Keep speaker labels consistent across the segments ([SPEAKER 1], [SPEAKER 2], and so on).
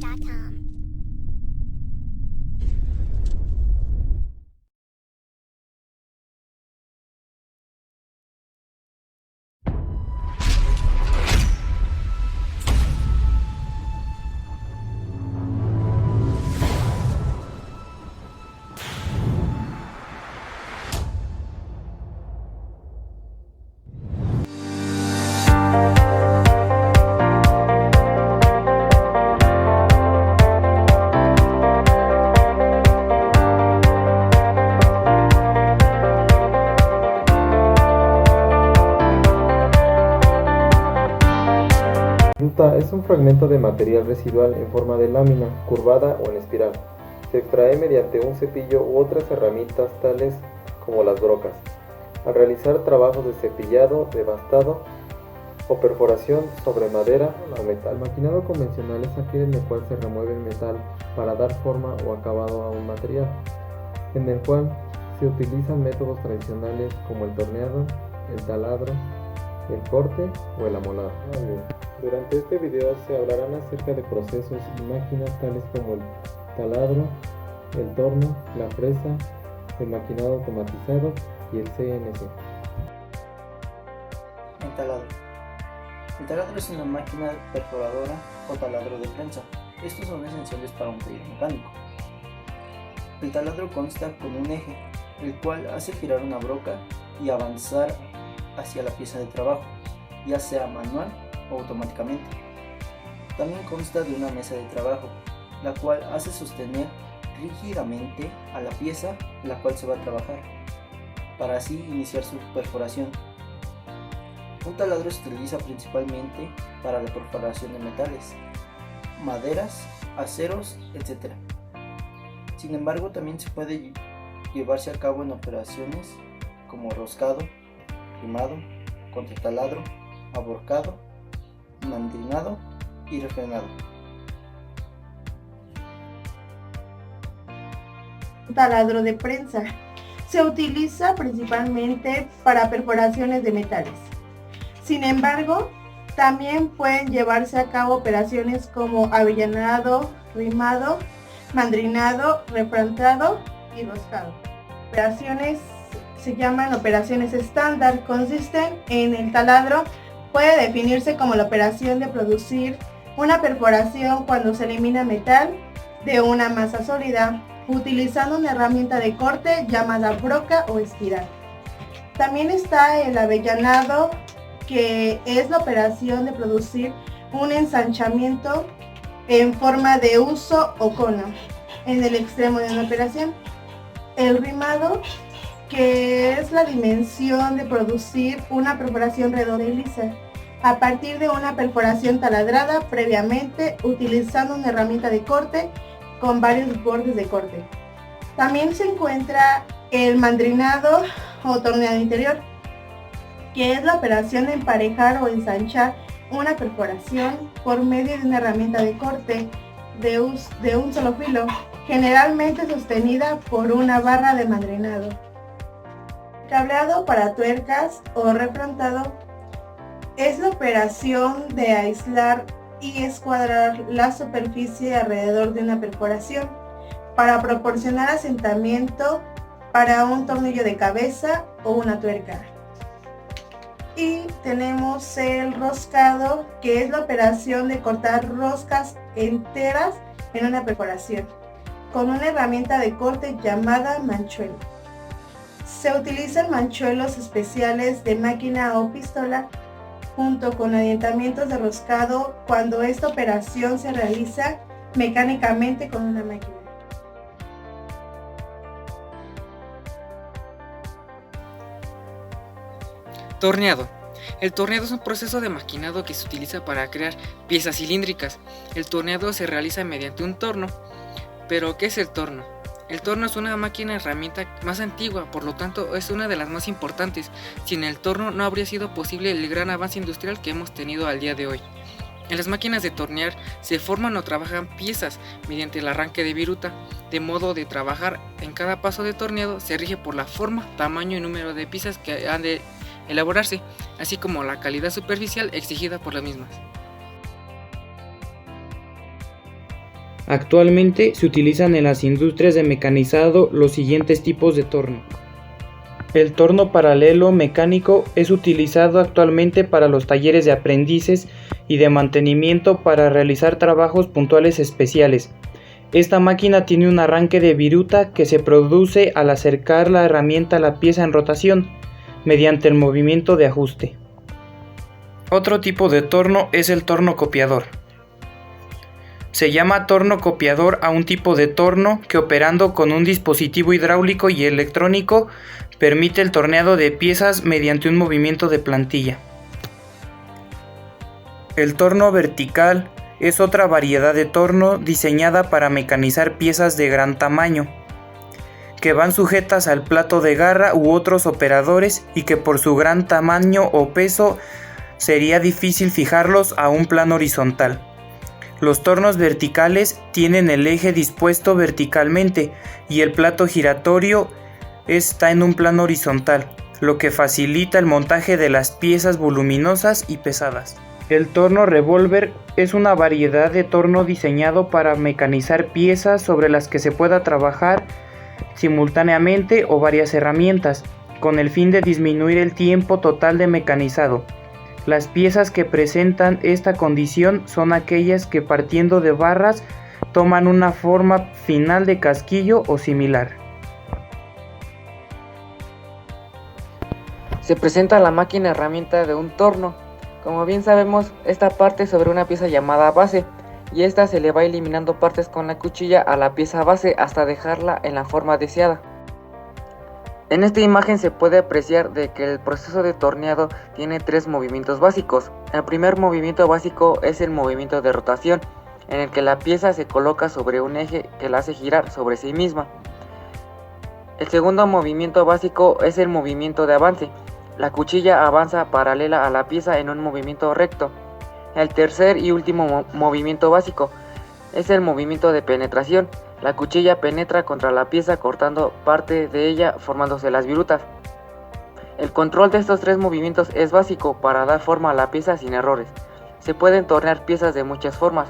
[SPEAKER 1] Artworks.com.
[SPEAKER 2] Ruta es un fragmento de material residual en forma de lámina, curvada o en espiral. Se extrae mediante un cepillo u otras herramientas tales como las brocas. Al realizar trabajos de cepillado, devastado o perforación sobre madera o metal. El maquinado convencional es aquel en el cual se remueve el metal para dar forma o acabado a un material, en el cual se utilizan métodos tradicionales como el torneado, el taladro, el corte o el amolado. Durante este video se hablarán acerca de procesos y máquinas tales como el taladro, el torno, la fresa, el maquinado automatizado y el CNC.
[SPEAKER 3] El taladro. El taladro es una máquina perforadora o taladro de prensa. Estos son esenciales para un taller mecánico. El taladro consta con un eje, el cual hace girar una broca y avanzar hacia la pieza de trabajo, ya sea manual o automáticamente. También consta de una mesa de trabajo, la cual hace sostener rígidamente a la pieza la cual se va a trabajar, para así iniciar su perforación. Un taladro se utiliza principalmente para la perforación de metales, maderas, aceros, etc. Sin embargo, también se puede llevarse a cabo en operaciones como roscado, rimado, contrataladro, aborcado, mandrinado y refrenado.
[SPEAKER 4] Taladro de prensa se utiliza principalmente para perforaciones de metales. Sin embargo, también pueden llevarse a cabo operaciones como avellanado, rimado, mandrinado, refrentado y roscado. Operaciones se llaman operaciones estándar. Consisten en el taladro puede definirse como la operación de producir una perforación cuando se elimina metal de una masa sólida utilizando una herramienta de corte llamada broca o espiral. También está el avellanado, que es la operación de producir un ensanchamiento en forma de huso o cono en el extremo de una operación. El rimado, que es la dimensión de producir una perforación redonda y lisa a partir de una perforación taladrada previamente utilizando una herramienta de corte con varios bordes de corte. También se encuentra el mandrinado o torneado interior, que es la operación de emparejar o ensanchar una perforación por medio de una herramienta de corte de un solo filo, generalmente sostenida por una barra de mandrinado. Cableado para tuercas o refrentado es la operación de aislar y escuadrar la superficie alrededor de una perforación para proporcionar asentamiento para un tornillo de cabeza o una tuerca. Y tenemos el roscado, que es la operación de cortar roscas enteras en una perforación con una herramienta de corte llamada manchuelo. Se utilizan manchuelos especiales de máquina o pistola junto con aditamentos de roscado cuando esta operación se realiza mecánicamente con una máquina.
[SPEAKER 5] Torneado. El torneado es un proceso de maquinado que se utiliza para crear piezas cilíndricas. El torneado se realiza mediante un torno. ¿Pero qué es el torno? El torno es una máquina herramienta más antigua, por lo tanto es una de las más importantes. Sin el torno no habría sido posible el gran avance industrial que hemos tenido al día de hoy. En las máquinas de tornear se forman o trabajan piezas mediante el arranque de viruta, de modo de trabajar en cada paso de torneado se rige por la forma, tamaño y número de piezas que han de elaborarse, así como la calidad superficial exigida por las mismas.
[SPEAKER 1] Actualmente se utilizan en las industrias de mecanizado los siguientes tipos de torno. El torno paralelo mecánico es utilizado actualmente para los talleres de aprendices y de mantenimiento para realizar trabajos puntuales especiales. Esta máquina tiene un arranque de viruta que se produce al acercar la herramienta a la pieza en rotación, mediante el movimiento de ajuste. Otro tipo de torno es el torno copiador. Se llama torno copiador a un tipo de torno que, operando con un dispositivo hidráulico y electrónico, permite el torneado de piezas mediante un movimiento de plantilla. El torno vertical es otra variedad de torno diseñada para mecanizar piezas de gran tamaño, que van sujetas al plato de garra u otros operadores y que por su gran tamaño o peso sería difícil fijarlos a un plano horizontal. Los tornos verticales tienen el eje dispuesto verticalmente y el plato giratorio está en un plano horizontal, lo que facilita el montaje de las piezas voluminosas y pesadas. El torno revólver es una variedad de torno diseñado para mecanizar piezas sobre las que se pueda trabajar simultáneamente o varias herramientas, con el fin de disminuir el tiempo total de mecanizado. Las piezas que presentan esta condición son aquellas que, partiendo de barras, toman una forma final de casquillo o similar.
[SPEAKER 5] Se presenta la máquina herramienta de un torno. Como bien sabemos, esta parte sobre una pieza llamada base, y esta se le va eliminando partes con la cuchilla a la pieza base hasta dejarla en la forma deseada. En esta imagen se puede apreciar de que el proceso de torneado tiene tres movimientos básicos. El primer movimiento básico es el movimiento de rotación, en el que la pieza se coloca sobre un eje que la hace girar sobre sí misma. El segundo movimiento básico es el movimiento de avance. La cuchilla avanza paralela a la pieza en un movimiento recto. El tercer y último movimiento básico es el movimiento de penetración. La cuchilla penetra contra la pieza cortando parte de ella, formándose las virutas. El control de estos tres movimientos es básico para dar forma a la pieza sin errores. Se pueden tornear piezas de muchas formas,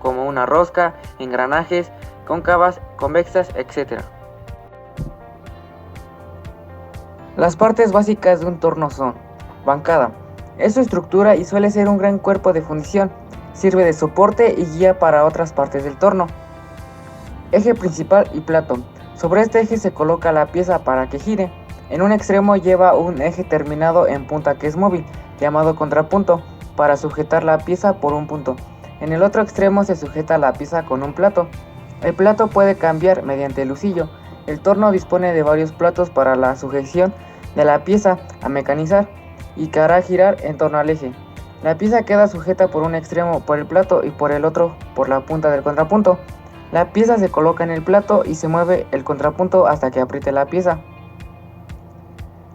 [SPEAKER 5] como una rosca, engranajes, cóncavas, convexas, etc. Las partes básicas de un torno son: bancada. Es su estructura y suele ser un gran cuerpo de fundición. Sirve de soporte y guía para otras partes del torno. Eje principal y plato. Sobre este eje se coloca la pieza para que gire. En un extremo lleva un eje terminado en punta que es móvil, llamado contrapunto, para sujetar la pieza por un punto. En el otro extremo se sujeta la pieza con un plato. El plato puede cambiar mediante el husillo. El torno dispone de varios platos para la sujeción de la pieza a mecanizar y que hará girar en torno al eje. La pieza queda sujeta por un extremo por el plato y por el otro por la punta del contrapunto. La pieza se coloca en el plato y se mueve el contrapunto hasta que apriete la pieza.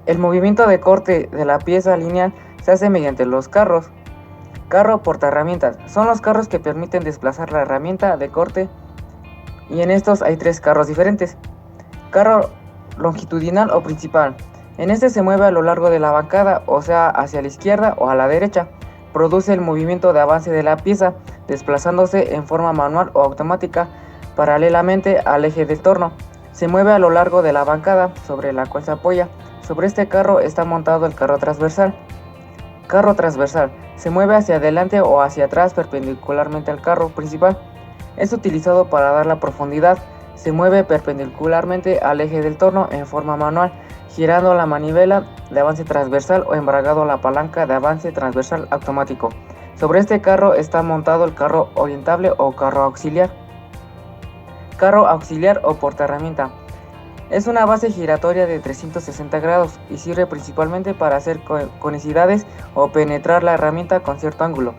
[SPEAKER 5] El movimiento de corte de la pieza lineal se hace mediante los carros. Carro portaherramientas. Son los carros que permiten desplazar la herramienta de corte, y en estos hay tres carros diferentes. Carro longitudinal o principal. En este se mueve a lo largo de la bancada, o sea hacia la izquierda o a la derecha. Produce el movimiento de avance de la pieza, desplazándose en forma manual o automática paralelamente al eje del torno. Se mueve a lo largo de la bancada sobre la cual se apoya. Sobre este carro está montado el carro transversal. Carro transversal. Se mueve hacia adelante o hacia atrás perpendicularmente al carro principal. Es utilizado para dar la profundidad. Se mueve perpendicularmente al eje del torno en forma manual, girando la manivela de avance transversal o embragado la palanca de avance transversal automático. Sobre este carro está montado el carro orientable o carro auxiliar. Carro auxiliar o portaherramienta. Es una base giratoria de 360 grados y sirve principalmente para hacer conicidades o penetrar la herramienta con cierto ángulo.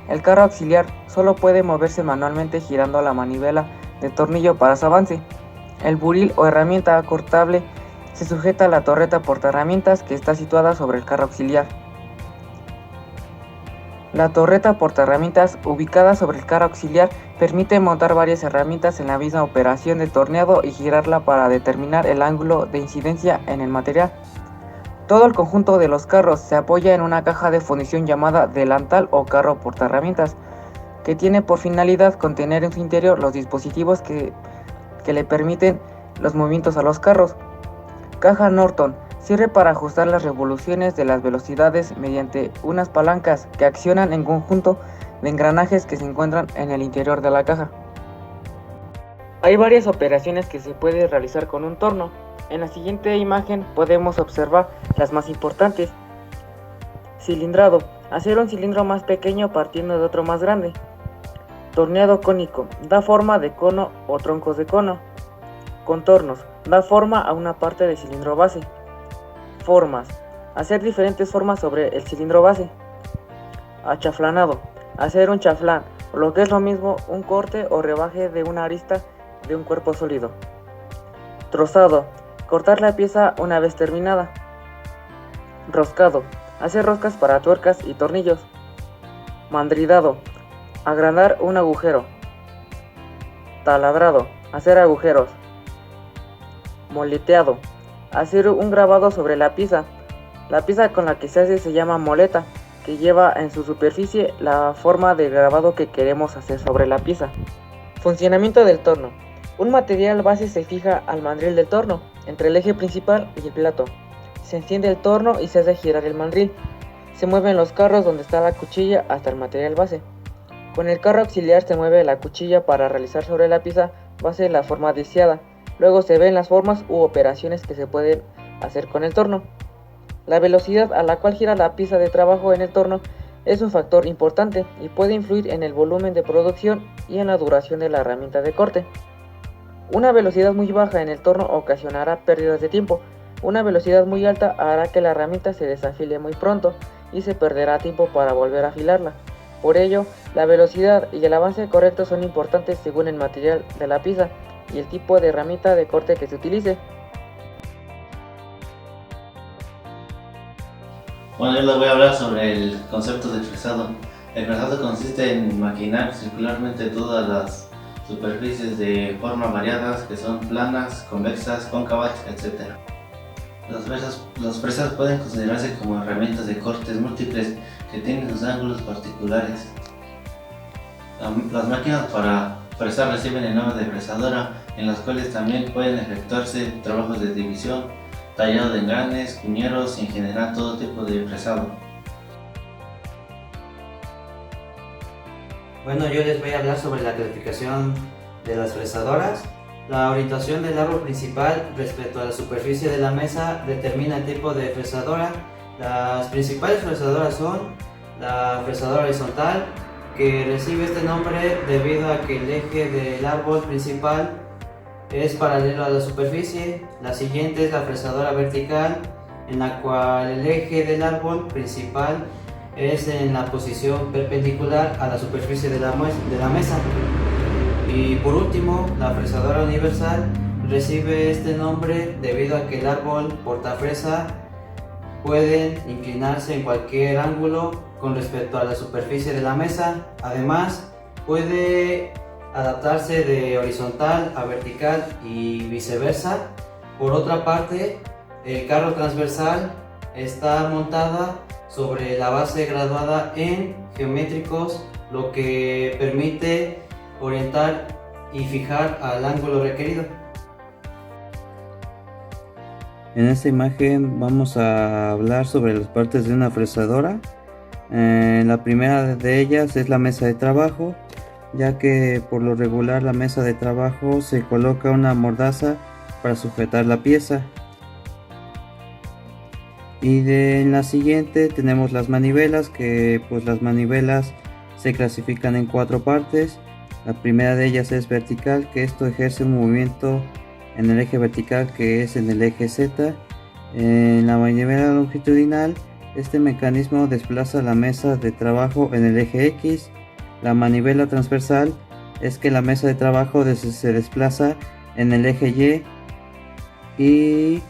[SPEAKER 5] El carro auxiliar solo puede moverse manualmente girando la manivela de tornillo para su avance. El buril o herramienta cortable se sujeta a la torreta portaherramientas que está situada sobre el carro auxiliar. La torreta portaherramientas, ubicada sobre el carro auxiliar, permite montar varias herramientas en la misma operación de torneado y girarla para determinar el ángulo de incidencia en el material. Todo el conjunto de los carros se apoya en una caja de fundición llamada delantal o carro portaherramientas. que tiene por finalidad contener en su interior los dispositivos que le permiten los movimientos a los carros. Caja Norton sirve para ajustar las revoluciones de las velocidades mediante unas palancas que accionan en conjunto de engranajes que se encuentran en el interior de la caja. Hay varias operaciones que se pueden realizar con un torno. En la siguiente imagen podemos observar las más importantes. Cilindrado: hacer un cilindro más pequeño partiendo de otro más grande. Torneado cónico: da forma de cono o troncos de cono. Contornos: da forma a una parte del cilindro base. Formas: hacer diferentes formas sobre el cilindro base. Achaflanado: hacer un chaflán, o lo que es lo mismo, un corte o rebaje de una arista de un cuerpo sólido. Trozado: cortar la pieza una vez terminada. Roscado: hacer roscas para tuercas y tornillos. Mandridado: agrandar un agujero. Taladrado: hacer agujeros. Moleteado: hacer un grabado sobre la pieza. La pieza con la que se hace se llama moleta, que lleva en su superficie la forma de grabado que queremos hacer sobre la pieza. Funcionamiento del torno: un material base se fija al mandril del torno, entre el eje principal y el plato. Se enciende el torno y se hace girar el mandril. Se mueven los carros donde está la cuchilla hasta el material base. Con el carro auxiliar se mueve la cuchilla para realizar sobre la pieza base la forma deseada. Luego se ven las formas u operaciones que se pueden hacer con el torno. La velocidad a la cual gira la pieza de trabajo en el torno es un factor importante y puede influir en el volumen de producción y en la duración de la herramienta de corte. Una velocidad muy baja en el torno ocasionará pérdidas de tiempo. Una velocidad muy alta hará que la herramienta se desafile muy pronto y se perderá tiempo para volver a afilarla. Por ello, la velocidad y el avance correcto son importantes según el material de la pieza y el tipo de herramienta de corte que se utilice.
[SPEAKER 6] Bueno, yo les voy a hablar sobre el concepto de fresado. El fresado consiste en maquinar circularmente todas las superficies de formas variadas que son planas, convexas, cóncavas, etc. Los fresas pueden considerarse como herramientas de cortes múltiples que tienen sus ángulos particulares. Las máquinas para fresar reciben el nombre de fresadora, en las cuales también pueden efectuarse trabajos de división, tallado de engranes, cuñeros y en general todo tipo de fresado.
[SPEAKER 7] Bueno, yo les voy a hablar sobre la clasificación de las fresadoras. La orientación del árbol principal respecto a la superficie de la mesa determina el tipo de fresadora. Las principales fresadoras son la fresadora horizontal, que recibe este nombre debido a que el eje del árbol principal es paralelo a la superficie. La siguiente es la fresadora vertical, en la cual el eje del árbol principal es en la posición perpendicular a la superficie de la mesa. Y por último, la fresadora universal recibe este nombre debido a que el árbol portafresa puede inclinarse en cualquier ángulo con respecto a la superficie de la mesa. Además, puede adaptarse de horizontal a vertical y viceversa. Por otra parte, el carro transversal está montada sobre la base graduada en geométricos, lo que permite orientar y fijar al ángulo requerido.
[SPEAKER 8] En esta imagen vamos a hablar sobre las partes de una fresadora. La primera de ellas es la mesa de trabajo, ya que por lo regular la mesa de trabajo se coloca una mordaza para sujetar la pieza. Y en la siguiente tenemos las manivelas, que pues las manivelas se clasifican en 4 partes. La primera de ellas es vertical, que esto ejerce un movimiento en el eje vertical, que es en el eje Z. En la manivela longitudinal, este mecanismo desplaza la mesa de trabajo en el eje X. La manivela transversal es que la mesa de trabajo se desplaza en el eje Y. Y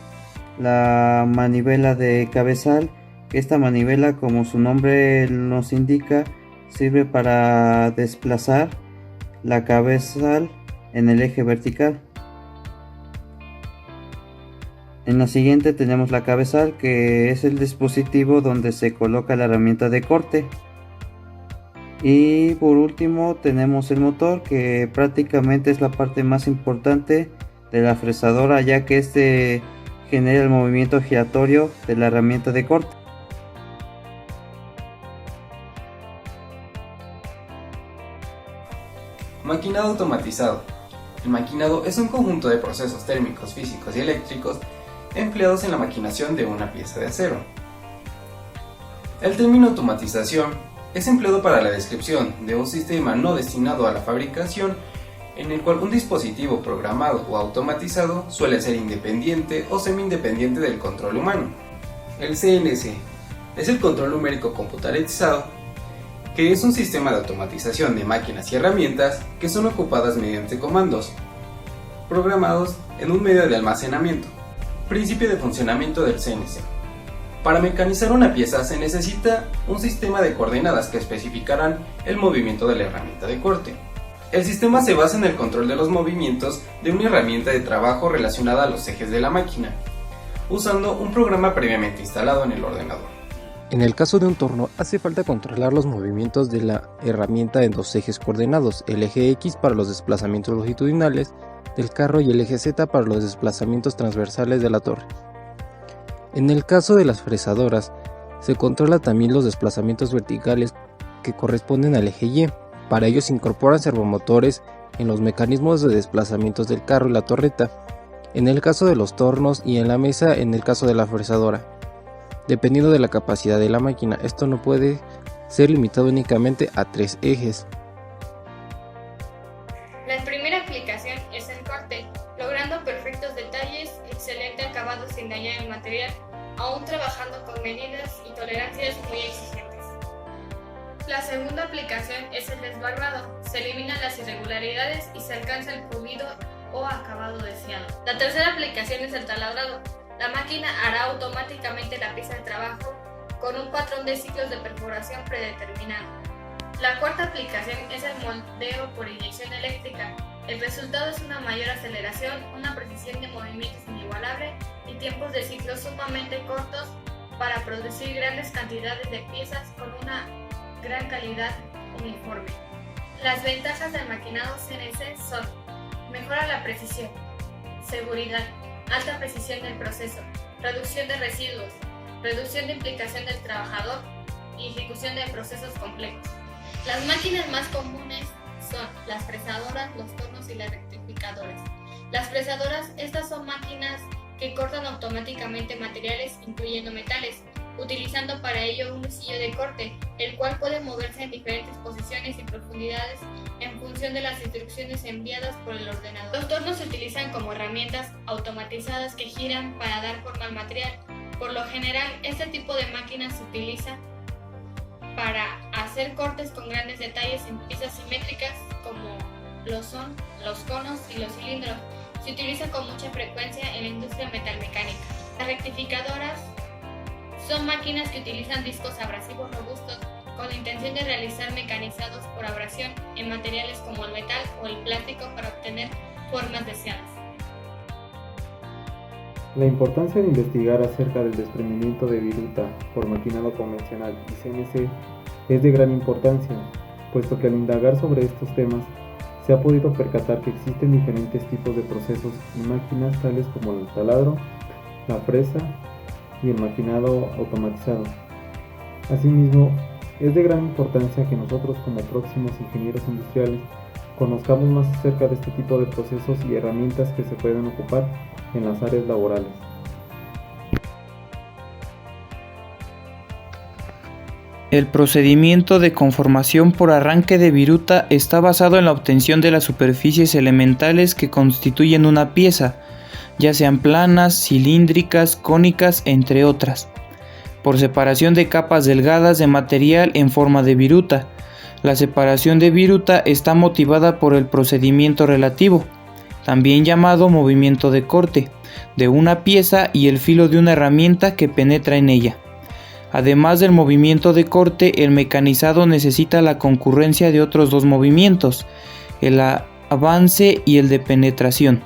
[SPEAKER 8] la manivela de cabezal, que esta manivela, como su nombre nos indica, sirve para desplazar la cabezal en el eje vertical. En la siguiente tenemos la cabezal, que es el dispositivo donde se coloca la herramienta de corte. Y por último tenemos el motor, que prácticamente es la parte más importante de la fresadora, ya que este genera el movimiento giratorio de la herramienta de corte.
[SPEAKER 9] Maquinado automatizado. El maquinado es un conjunto de procesos térmicos, físicos y eléctricos empleados en la maquinación de una pieza de acero. El término automatización es empleado para la descripción de un sistema no destinado a la fabricación, en el cual un dispositivo programado o automatizado suele ser independiente o semi-independiente del control humano. El CNC es el control numérico computarizado, que es un sistema de automatización de máquinas y herramientas que son ocupadas mediante comandos programados en un medio de almacenamiento. Principio de funcionamiento del CNC. Para mecanizar una pieza se necesita un sistema de coordenadas que especificarán el movimiento de la herramienta de corte. El sistema se basa en el control de los movimientos de una herramienta de trabajo relacionada a los ejes de la máquina, usando un programa previamente instalado en el ordenador.
[SPEAKER 10] En el caso de un torno, hace falta controlar los movimientos de la herramienta en dos ejes coordenados, el eje X para los desplazamientos longitudinales del carro y el eje Z para los desplazamientos transversales de la torre. En el caso de las fresadoras, se controla también los desplazamientos verticales que corresponden al eje Y. Para ello se incorporan servomotores en los mecanismos de desplazamientos del carro y la torreta, en el caso de los tornos, y en la mesa en el caso de la fresadora. Dependiendo de la capacidad de la máquina, esto no puede ser limitado únicamente a 3 ejes.
[SPEAKER 11] La primera aplicación es el corte, logrando perfectos detalles, excelente acabado sin dañar el material, aún trabajando con medidas y tolerancias muy exigentes. La segunda aplicación es el desbarbado, se eliminan las irregularidades y se alcanza el pulido o acabado deseado. La tercera aplicación es el taladrado. La máquina hará automáticamente la pieza de trabajo con un patrón de ciclos de perforación predeterminado. La cuarta aplicación es el moldeo por inyección eléctrica. El resultado es una mayor aceleración, una precisión de movimientos inigualable y tiempos de ciclo sumamente cortos para producir grandes cantidades de piezas con una gran calidad uniforme. Las ventajas del maquinado CNC son: mejora la precisión, seguridad, alta precisión del proceso, reducción de residuos, reducción de implicación del trabajador y ejecución de procesos complejos. Las máquinas más comunes son las fresadoras, los tornos y las rectificadoras. Las fresadoras, estas son máquinas que cortan automáticamente materiales, incluyendo metales, utilizando para ello un husillo de corte, el cual puede moverse en diferentes posiciones y profundidades en función de las instrucciones enviadas por el ordenador. Los tornos se utilizan como herramientas automatizadas que giran para dar forma al material. Por lo general, este tipo de máquinas se utiliza para hacer cortes con grandes detalles en piezas simétricas, como lo son los conos y los cilindros. Se utiliza con mucha frecuencia en la industria metalmecánica. Las rectificadoras son máquinas que utilizan discos abrasivos robustos con la intención de realizar mecanizados por abrasión en materiales como el metal o el plástico para obtener formas deseadas.
[SPEAKER 2] La importancia de investigar acerca del desprendimiento de viruta por maquinado convencional y CNC es de gran importancia, puesto que al indagar sobre estos temas se ha podido percatar que existen diferentes tipos de procesos y máquinas tales como el taladro, la fresa y el maquinado automatizado. Asimismo, es de gran importancia que nosotros como próximos ingenieros industriales conozcamos más acerca de este tipo de procesos y herramientas que se pueden ocupar en las áreas laborales.
[SPEAKER 1] El procedimiento de conformación por arranque de viruta está basado en la obtención de las superficies elementales que constituyen una pieza, ya sean planas, cilíndricas, cónicas, entre otras, por separación de capas delgadas de material en forma de viruta. La separación de viruta está motivada por el procedimiento relativo, también llamado movimiento de corte, de una pieza y el filo de una herramienta que penetra en ella. Además del movimiento de corte, el mecanizado necesita la concurrencia de otros dos movimientos, el avance y el de penetración.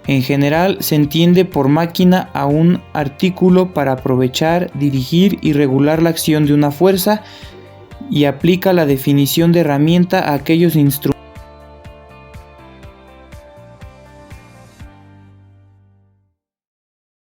[SPEAKER 1] En general se entiende por máquina a un artículo para aprovechar, dirigir y regular la acción de una fuerza y aplica la definición de herramienta a aquellos instrumentos